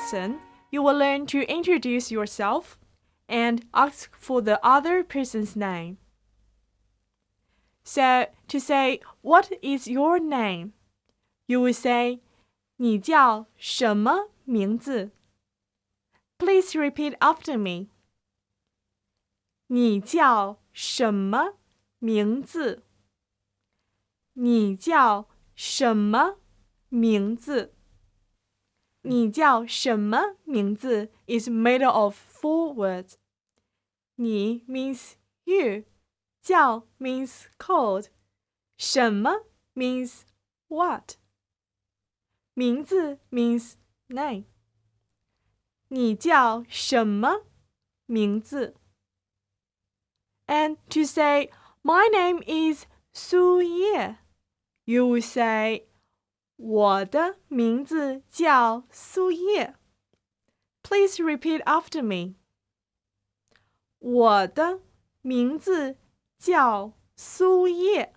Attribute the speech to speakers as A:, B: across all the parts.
A: lesson, you will learn to introduce yourself and ask for the other person's name. So, to say, what is your name? You will say, 你叫什么名字? Please repeat after me. 你叫什么名字? 你叫什么名字? 你叫什么名字 is made of 4 words. 你 means you. 叫 means called. 什么 means what. 名字 means name. 你叫什么名字? And to say, my name is Su Ye, you will say, 我的名字叫苏叶. Please repeat after me. 我的名字叫苏叶.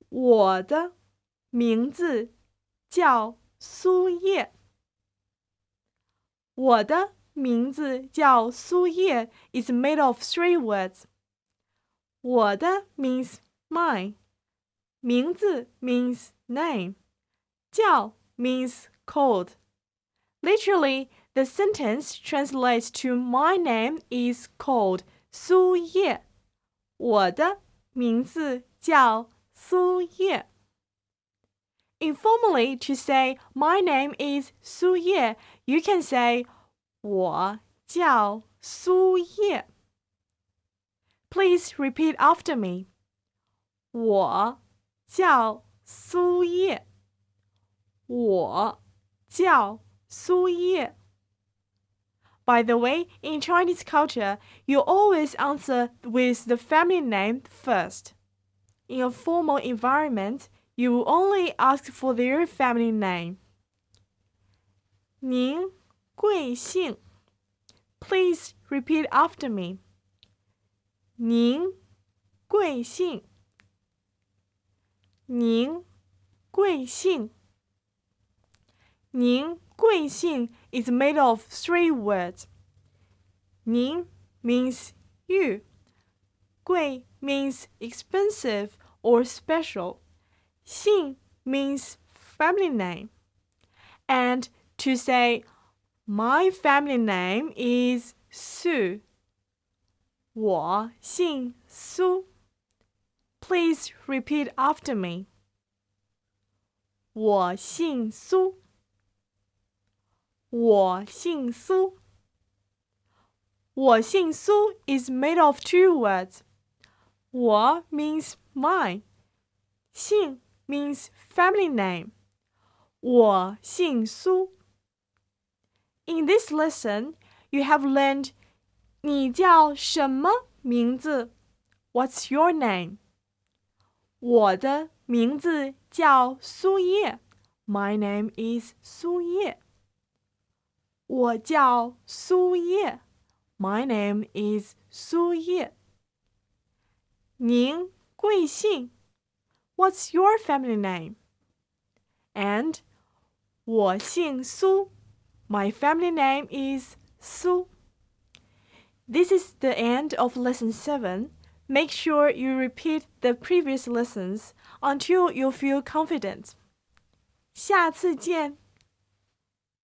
A: 我的名字叫苏叶. 我的名字叫苏叶 is made of 3 words. 我的 means mine. 名字 means name. 叫 means called. Literally, the sentence translates to my name is called 苏叶. 我的名字叫苏叶. Informally, to say my name is Su Ye, you can say 我叫苏叶. Please repeat after me. 我叫苏叶. 我叫苏叶. By the way, in Chinese culture, you always answer with the family name first. In a formal environment, you will only ask for their family name. 您贵姓? Please repeat after me. 您贵姓? 您贵姓? 您贵姓 is made of 3 words. 您 means you. 贵 means expensive or special. 姓 means family name. And to say, my family name is Su. 我姓苏. Please repeat after me. 我姓苏. 我姓苏. 我姓苏 is made of 2 words. 我 means mine. 姓 means family name. 我姓苏. In this lesson, you have learned 你叫什么名字? What's your name? 我的名字叫苏叶. My name is 苏叶. 我叫苏叶. My name is 苏叶. 您贵姓? What's your family name? And 我姓苏. My family name is Su. This is the end of lesson 7. Make sure you repeat the previous lessons until you feel confident. 下次见。